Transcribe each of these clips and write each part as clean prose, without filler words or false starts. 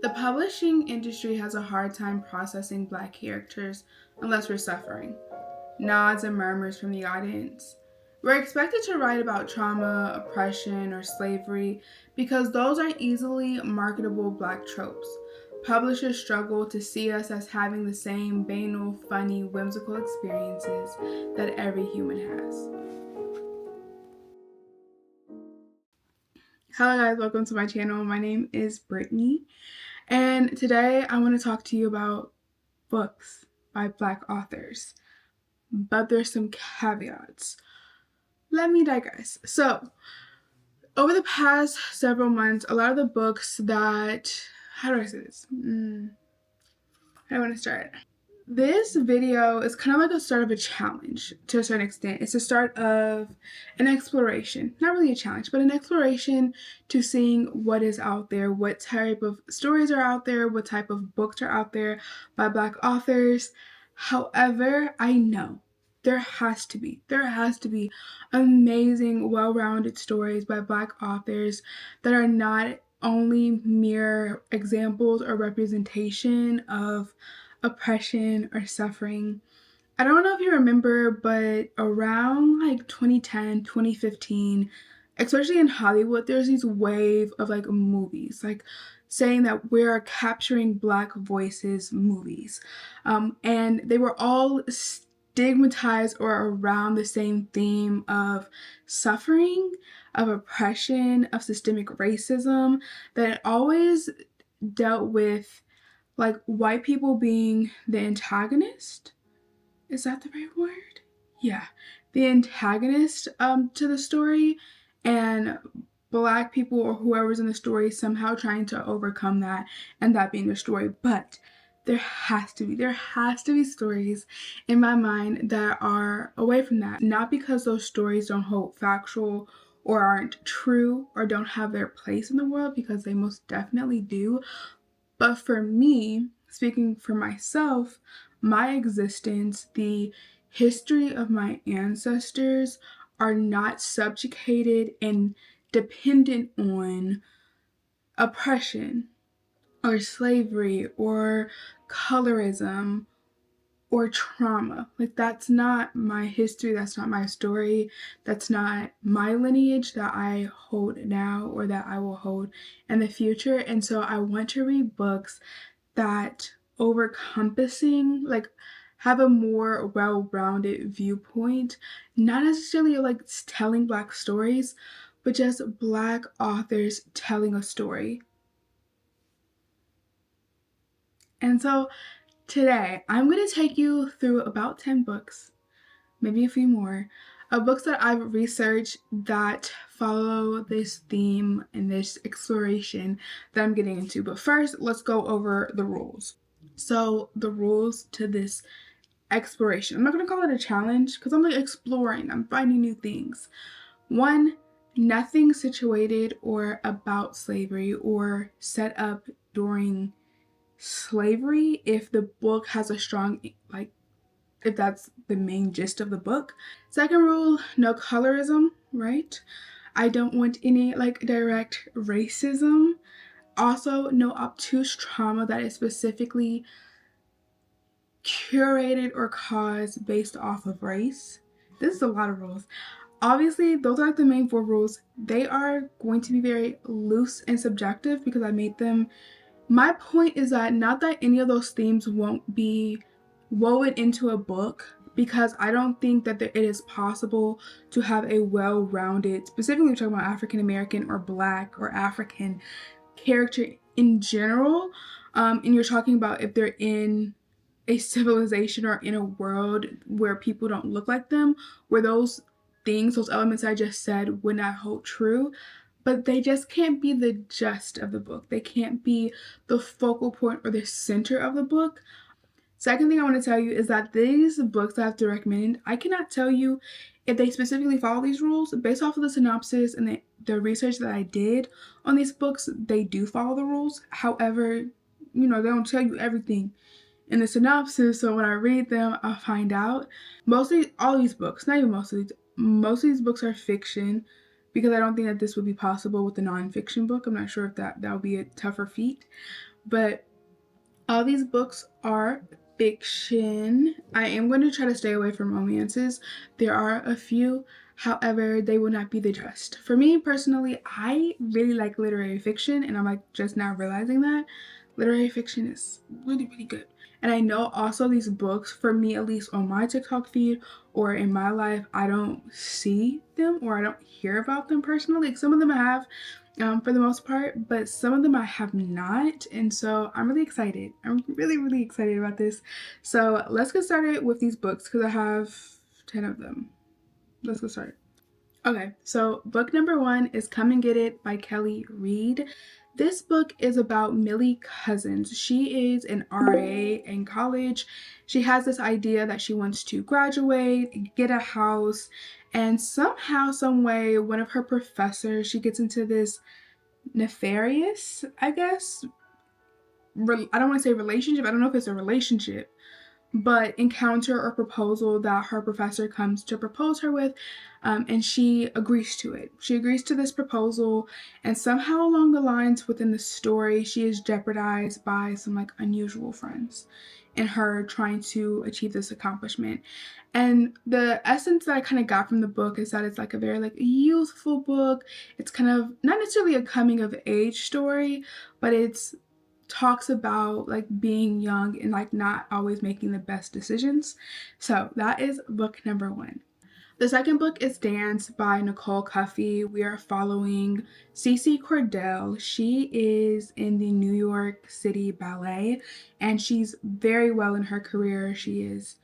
The publishing industry has a hard time processing Black characters unless we're suffering. Nods and murmurs from the audience. We're expected to write about trauma, oppression, or slavery because those are easily marketable Black tropes. Publishers struggle to see us as having the same banal, funny, whimsical experiences that every human has. Hello guys, welcome to my channel. My name is Brittany, and today I want to talk to you about books by Black authors. But there's some caveats. Let me digress. So, over the past several months, a lot of the books that, how do I say this? How do I want to start? This video is kind of like a start of a challenge to a certain extent. It's the start of an exploration. Not really a challenge, but an exploration to seeing what is out there, what type of stories are out there, what type of books are out there by Black authors. However, I know there has to be amazing, well-rounded stories by Black authors that are not only mere examples or representation of oppression or suffering. I don't know if you remember, but around like 2010, 2015, especially in Hollywood, there's these wave of like movies, like saying that we're capturing Black voices movies. And they were all stigmatized or around the same theme of suffering, of oppression, of systemic racism, that it always dealt with like white people being the antagonist. Is that the right word? Yeah, the antagonist to the story, and Black people or whoever's in the story somehow trying to overcome that, and that being the story. But there has to be stories in my mind that are away from that. Not because those stories don't hold factual or aren't true or don't have their place in the world, because they most definitely do. But for me, speaking for myself, my existence, the history of my ancestors are not subjugated and dependent on oppression or slavery or colorism or trauma. Like, that's not my history, that's not my story, that's not my lineage that I hold now or that I will hold in the future. And so I want to read books that overcompassing, like, have a more well-rounded viewpoint, not necessarily like telling Black stories, but just Black authors telling a story. And so today, I'm going to take you through about 10 books, maybe a few more, of books that I've researched that follow this theme and this exploration that I'm getting into. But first, let's go over the rules. So the rules to this exploration, I'm not going to call it a challenge because I'm like exploring, I'm finding new things. 1, nothing situated or about slavery or set up during slavery if the book has a strong, like, if that's the main gist of the book. Second rule, no colorism, right? I don't want any like direct racism. Also, no obtuse trauma that is specifically curated or caused based off of race. This is a lot of rules. Obviously, those aren't the main 4 rules. They are going to be very loose and subjective because I made them. My point is that not that any of those themes won't be woven into a book, because I don't think that it is possible to have a well-rounded, specifically talking about African American or Black or African character in general, and you're talking about if they're in a civilization or in a world where people don't look like them, where those things, those elements I just said would not hold true. But they just can't be the gist of the book. They can't be the focal point or the center of the book. Second thing I want to tell you is that these books I have to recommend, I cannot tell you if they specifically follow these rules. Based off of the synopsis and the research that I did on these books, they do follow the rules. However, they don't tell you everything in the synopsis, so when I read them, I'll find out. Mostly, all these books, not even most of these books are fiction. because I don't think that this would be possible with a nonfiction book. I'm not sure if that would be a tougher feat, but all these books are fiction. I am going to try to stay away from romances. There are a few, however, they will not be the best. For me personally, I really like literary fiction, and I'm like just now realizing that literary fiction is really, really good. And I know also these books, for me at least on my TikTok feed or in my life, I don't see them or I don't hear about them personally. Like some of them I have, for the most part, but some of them I have not. And so I'm really excited. I'm really, really excited about this. So let's get started with these books because I have 10 of them. Let's get started. Okay, so book number 1 is Come and Get It by Kelly Reid. This book is about Millie Cousins. She is an RA in college. She has this idea that she wants to graduate, get a house, and somehow, some way, one of her professors, she gets into this nefarious, I guess, I don't want to say relationship. I don't know if it's a relationship, but encounter or proposal that her professor comes to propose her with, and she agrees to it. She agrees to this proposal, and somehow along the lines within the story, she is jeopardized by some like unusual friends in her trying to achieve this accomplishment. And the essence that I kind of got from the book is that it's like a very like youthful book. It's kind of not necessarily a coming of age story, but it's talks about like being young and like not always making the best decisions. So that is book number 1. The second book is Dance by Nicole Cuffey. We are following Cece Cordell. She is in the New York City Ballet and she's very well in her career. She is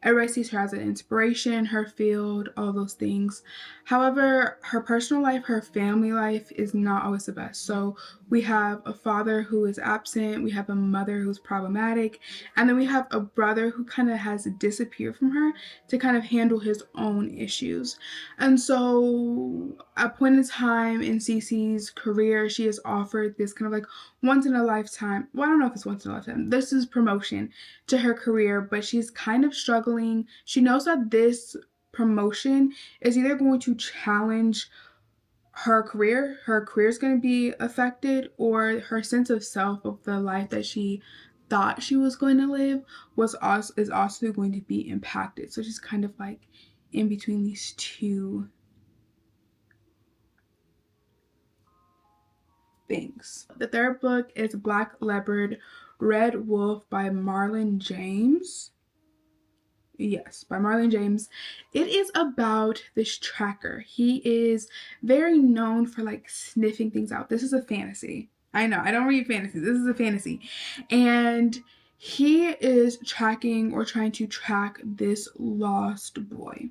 Everybody sees her as an inspiration, her field, all those things. However, her personal life, her family life is not always the best. So we have a father who is absent, we have a mother who's problematic, and then we have a brother who kind of has disappeared from her to kind of handle his own issues. And so at a point in time in Cece's career, she is offered this kind of like once in a lifetime, well, I don't know if it's once in a lifetime, this is promotion to her career, but she's kind of struggling. She knows that this promotion is either going to challenge her career is going to be affected, or her sense of self of the life that she thought she was going to live is also going to be impacted. So she's kind of like in between these two things. The third book is Black Leopard, Red Wolf by Marlon James. Yes, by Marlon James. It is about this tracker. He is very known for like sniffing things out. This is a fantasy. I know, I don't read fantasy. This is a fantasy. And he is tracking or trying to track this lost boy.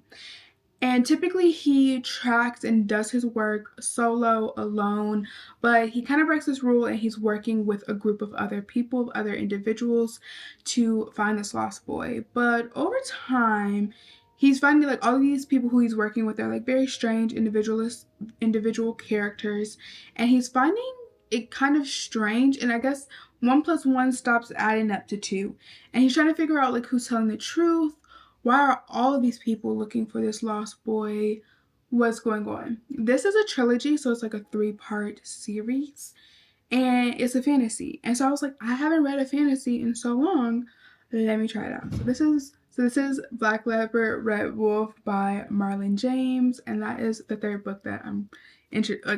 And typically he tracks and does his work solo, alone, but he kind of breaks this rule and he's working with a group of other people, other individuals to find this lost boy. But over time, he's finding like all of these people who he's working with are like very strange individual characters, and he's finding it kind of strange, and I guess 1 + 1 stops adding up to 2. And he's trying to figure out like who's telling the truth. Why are all of these people looking for this lost boy? What's going on? This is a trilogy, so it's like a 3-part series, and it's a fantasy. And so I was like, I haven't read a fantasy in so long. Let me try it out. So this is Black Leopard, Red Wolf by Marlon James, and that is the third book that I'm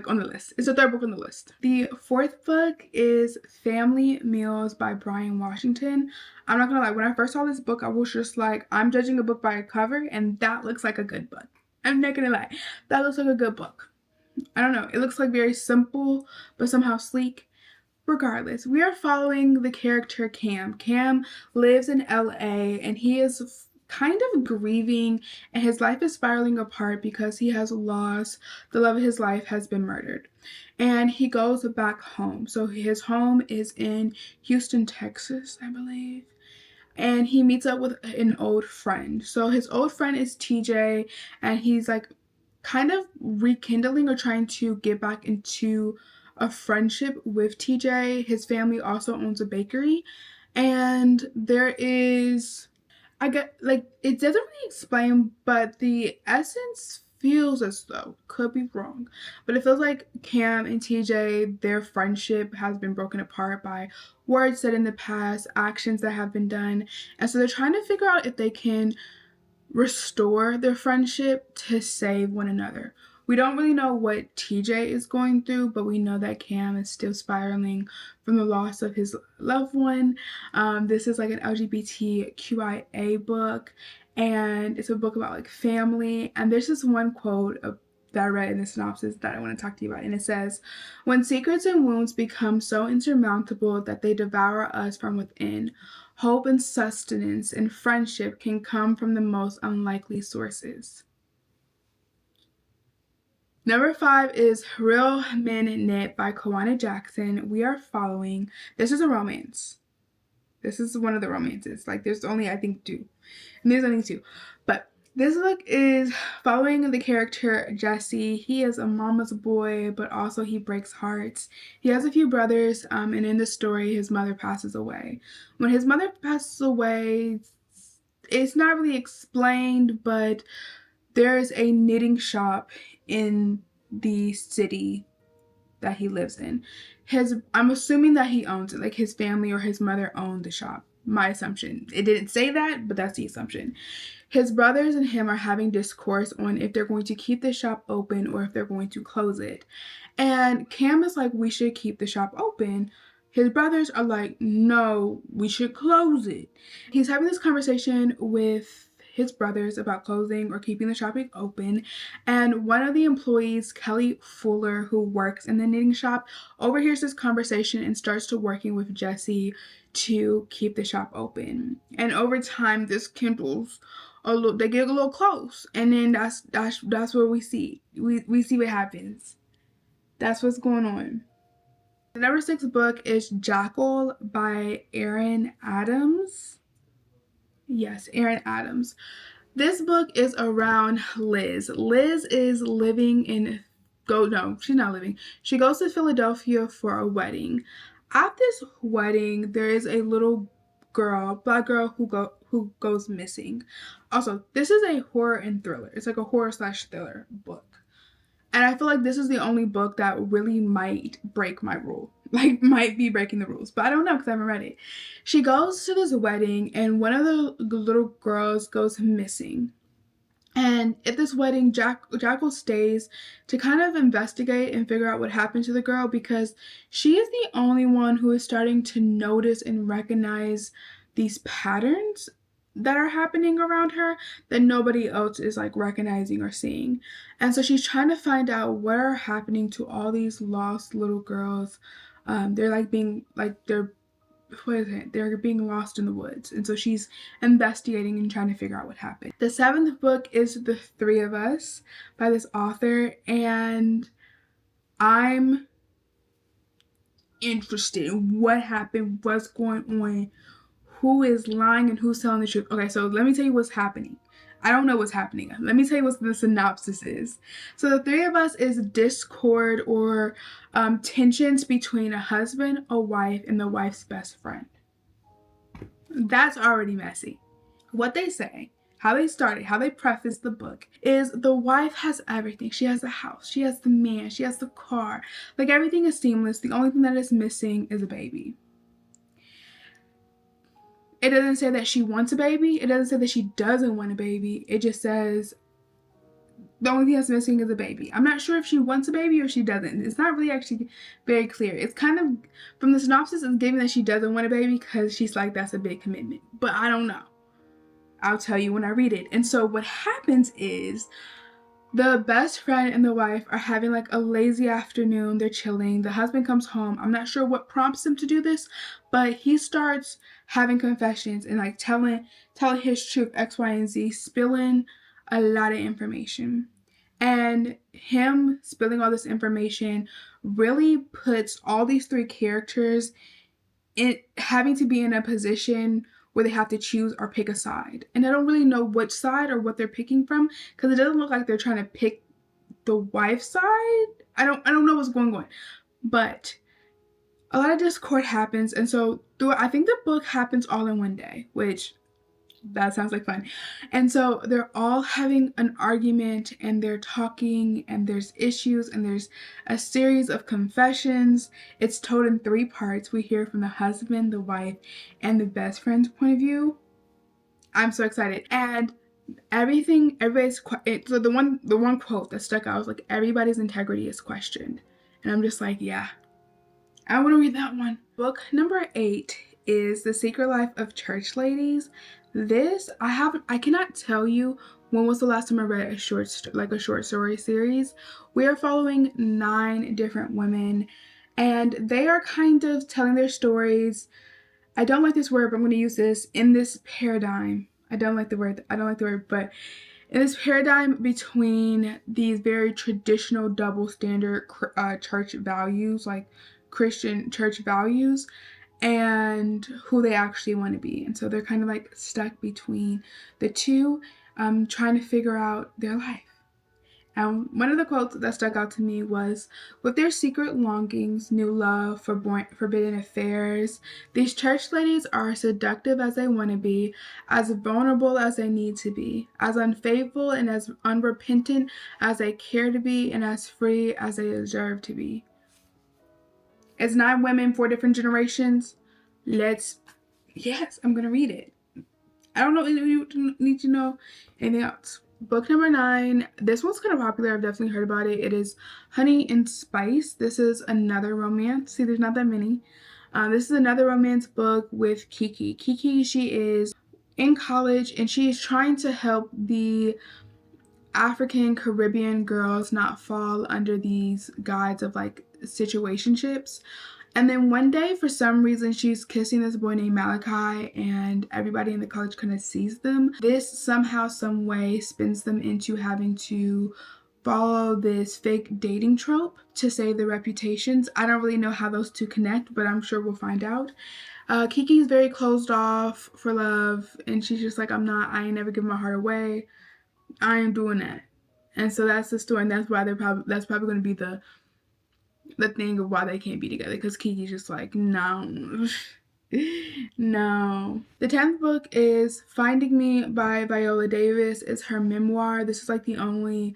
on the list. It's the third book on the list. The fourth book is Family Meals by Brian Washington. I'm not gonna lie, when I first saw this book, I was just like, I'm judging a book by a cover, and that looks like a good book. I'm not gonna lie, that looks like a good book. I don't know, it looks like very simple, but somehow sleek. Regardless, we are following the character Cam. Cam lives in LA and he is kind of grieving, and his life is spiraling apart because he has lost the love of his life, has been murdered. And he goes back home. So his home is in Houston, Texas, I believe. And he meets up with an old friend. So his old friend is TJ, and he's like kind of rekindling or trying to get back into a friendship with TJ. His family also owns a bakery, and there is, I get like, it doesn't really explain, but the essence feels as though, could be wrong, but it feels like Cam and TJ, their friendship has been broken apart by words said in the past, actions that have been done, and so they're trying to figure out if they can restore their friendship to save one another. We don't really know what TJ is going through, but we know that Cam is still spiraling from the loss of his loved one. This is like an LGBTQIA book, and it's a book about like family. And there's this one quote that I read in the synopsis that I want to talk to you about, and it says, "When secrets and wounds become so insurmountable that they devour us from within, hope and sustenance and friendship can come from the most unlikely sources." Number 5 is Real Men Knit by Kawana Jackson. We are following, this is a romance. This is one of the romances. Like, there's only, I think, 2. And there's only 2. But this book is following the character Jesse. He is a mama's boy, but also he breaks hearts. He has a few brothers, and in the story, his mother passes away. When his mother passes away, it's not really explained, but there's a knitting shop in the city that he lives in. I'm assuming that he owns it, like his family or his mother owned the shop. My assumption. It didn't say that, but that's the assumption. His brothers and him are having discourse on if they're going to keep the shop open or if they're going to close it. And Cam is like, we should keep the shop open. His brothers are like, no, we should close it. He's having this conversation with his brothers about closing or keeping the shop open, and one of the employees, Kelly Fuller, who works in the knitting shop, overhears this conversation and starts to working with Jesse to keep the shop open. And over time, this kindles a little, they get a little close, and then that's where we see what happens. That's what's going on. The number 6 book is Jackal by Erin Adams. Yes, Erin Adams. This book is around Liz. Liz is living in, she's not living. She goes to Philadelphia for a wedding. At this wedding, there is a little girl, black girl, who goes missing. Also, this is a horror and thriller. It's like a horror/thriller book. And I feel like this is the only book that really might break my rule. Like, might be breaking the rules. But I don't know because I haven't read it. She goes to this wedding and one of the little girls goes missing. And at this wedding, Jackal stays to kind of investigate and figure out what happened to the girl, because she is the only one who is starting to notice and recognize these patterns that are happening around her that nobody else is like recognizing or seeing. And so she's trying to find out what are happening to all these lost little girls. They're being lost in the woods. And so she's investigating and trying to figure out what happened. The 7th book is The Three of Us by this author, and I'm interested in what happened, what's going on, who is lying and who's telling the truth. Okay, so let me tell you what's happening. I don't know what's happening. Let me tell you what the synopsis is. So The Three of Us is discord or tensions between a husband, a wife, and the wife's best friend. That's already messy. What they say, how they started, how they preface the book, is the wife has everything. She has the house, she has the man, she has the car. Like, everything is seamless. The only thing that is missing is a baby. It doesn't say that she wants a baby. It doesn't say that she doesn't want a baby. It just says the only thing that's missing is a baby. I'm not sure if she wants a baby or she doesn't. It's not really actually very clear. It's kind of, from the synopsis, it's giving that she doesn't want a baby because she's like, that's a big commitment. But I don't know. I'll tell you when I read it. And so what happens is the best friend and the wife are having like a lazy afternoon. They're chilling. The husband comes home. I'm not sure what prompts him to do this, but he starts having confessions and like telling his truth, X, Y, and Z, spilling a lot of information. And him spilling all this information really puts all these 3 characters in having to be in a position where they have to choose or pick a side. And I don't really know which side or what they're picking from, because it doesn't look like they're trying to pick the wife's side. I don't know what's going on. But a lot of discord happens, and so I think the book happens all in one day, which That sounds like fun. And so they're all having an argument and they're talking and there's issues and there's a series of confessions. It's told in 3 parts. We hear from the husband, the wife, and the best friend's point of view. I'm so excited. And everybody's so the one quote that stuck out was like, everybody's integrity is questioned. And I'm just like, yeah, I want to read that one. Book number 8 is The Secret Life of Church Ladies. This I cannot tell you when was the last time I read a short story series. We are following 9 different women and they are kind of telling their stories. I don't like this word, but I'm going to use this in this paradigm. I don't like the word, but in this paradigm between these very traditional double standard church values, like Christian church values, and who they actually want to be. And so they're kind of like stuck between the two, trying to figure out their life. And one of the quotes that stuck out to me was, with their secret longings, new love, forbidden affairs, these church ladies are as seductive as they want to be, as vulnerable as they need to be, as unfaithful and as unrepentant as they care to be, and as free as they deserve to be. It's 9 women, 4 different generations. Yes, I'm going to read it. I don't know if you need to know anything else. Book number 9. This one's kind of popular. I've definitely heard about it. It is Honey and Spice. This is another romance. See, there's not that many. This is another romance book with Kiki. Kiki, she is in college and she is trying to help the African Caribbean girls not fall under these guides of like situationships. And then one day, for some reason, she's kissing this boy named Malachi, and everybody in the college kind of sees them. This somehow, some way, spins them into having to follow this fake dating trope to save their reputations. I don't really know how those two connect, but I'm sure we'll find out. Kiki's very closed off for love, and she's just like, I ain't never giving my heart away. I ain't doing that. And so that's the story, and that's probably going to be the thing of why they can't be together, because Kiki's just like, no. No. The 10th book is Finding Me by Viola Davis. It's her memoir. This is like the only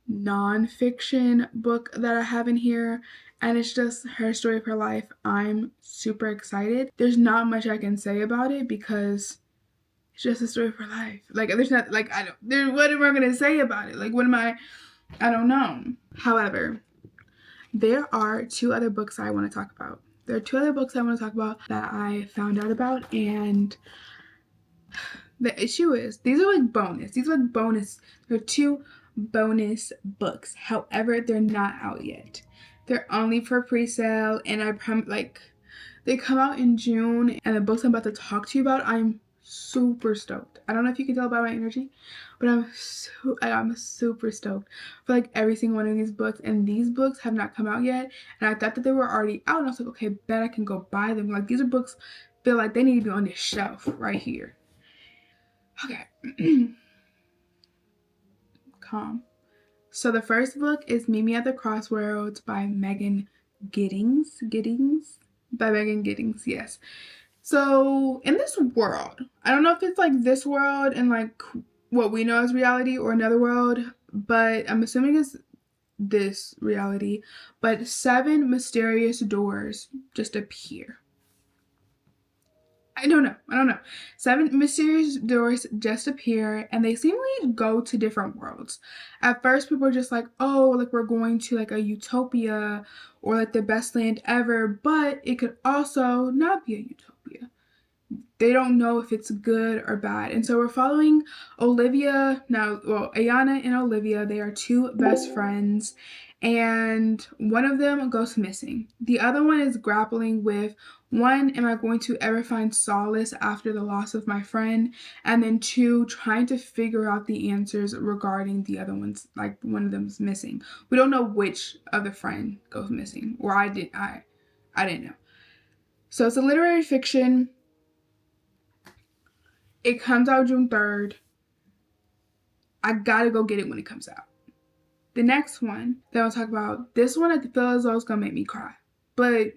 non-fiction book that I have in here, and it's just her story of her life. I'm super excited. There's not much I can say about it because it's just a story of her life. Like, there's not, like, what am I gonna say about it? Like, I don't know. However, there are 2 other books I want to talk about. There are 2 other books I want to talk about that I found out about, and the issue is these are like bonus. These are like bonus. They're 2 bonus books. However, they're not out yet. They're only for pre-sale, and they come out in June, and the books I'm about to talk to you about, I'm super stoked. I don't know if you can tell by my energy, but I'm super stoked for like every single one of these books, and these books have not come out yet, and I thought that they were already out, and I was like, okay, bet I can go buy them. Like, these are books feel like they need to be on this shelf right here. Okay. Calm. So the first book is Meet Me at the Crossroads by Megan Giddings. By Megan Giddings, yes. So in this world, I don't know if it's like this world and like what we know as reality or another world, but I'm assuming it's this reality. But 7 mysterious doors just appear. I don't know. 7 mysterious doors just appear, and they seemingly go to different worlds. At first, people are just like, oh, like we're going to like a utopia or like the best land ever, but it could also not be a utopia. They don't know if it's good or bad. And so we're following Ayana and Olivia. They are 2 best friends, and one of them goes missing. The other one is grappling with, 1, am I going to ever find solace after the loss of my friend? And then 2, trying to figure out the answers regarding the other ones, like one of them's missing. We don't know which other friend goes missing, or I didn't know. So it's a literary fiction. It comes out June 3rd. I gotta go get it when it comes out. The next one that I'll talk about, this one I feel as though it's gonna make me cry. But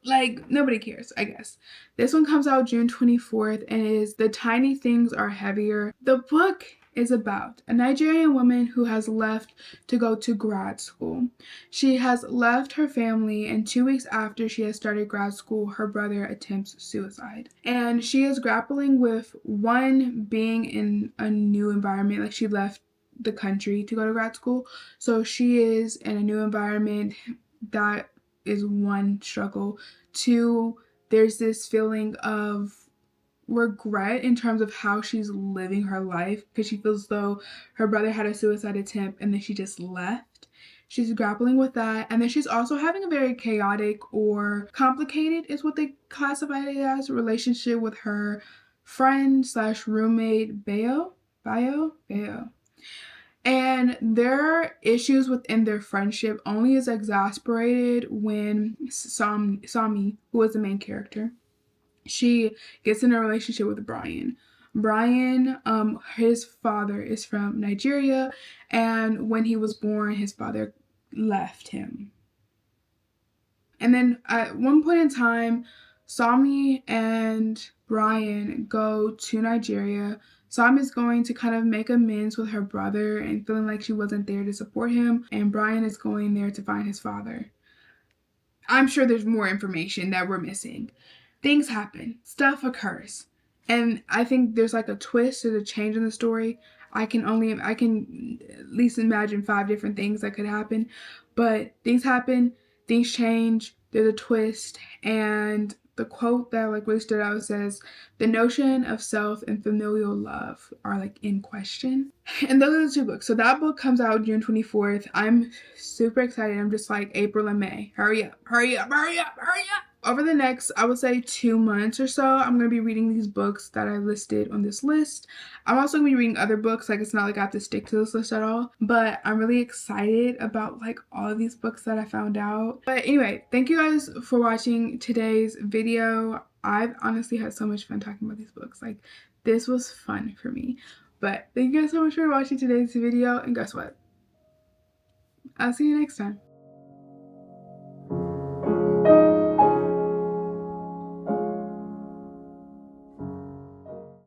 like, nobody cares, I guess. This one comes out June 24th and is The Tiny Things Are Heavier. The book is about a Nigerian woman who has left to go to grad school. She has left her family, and 2 weeks after she has started grad school, her brother attempts suicide. And she is grappling with, one, being in a new environment. Like, she left the country to go to grad school, so she is in a new environment. That is one struggle. Two, there's this feeling of regret in terms of how she's living her life, because she feels though her brother had a suicide attempt and then she just left. She's grappling with that. And then she's also having a very chaotic, or complicated is what they classify it as, relationship with her friend slash roommate, Bayo. And their issues within their friendship only is exasperated when Sami, who is the main character, she gets in a relationship with Brian. Brian, his father is from Nigeria, and when he was born, his father left him. And then at one point in time, Sami and Brian go to Nigeria. Sami is going to kind of make amends with her brother and feeling like she wasn't there to support him, and Brian is going there to find his father. I'm sure there's more information that we're missing. Things happen, stuff occurs, and I think there's like a twist or a change in the story. I can at least imagine 5 different things that could happen, but things happen, things change, there's a twist, and the quote that like really stood out says, "The notion of self and familial love are like in question." And those are the 2 books. So that book comes out June 24th. I'm super excited. I'm just like, April and May. Hurry up, hurry up, hurry up, hurry up. Over the next, I would say 2 months or so, I'm going to be reading these books that I listed on this list. I'm also going to be reading other books. Like, it's not like I have to stick to this list at all. But I'm really excited about like all of these books that I found out. But anyway, thank you guys for watching today's video. I've honestly had so much fun talking about these books. Like, this was fun for me. But thank you guys so much for watching today's video. And guess what? I'll see you next time.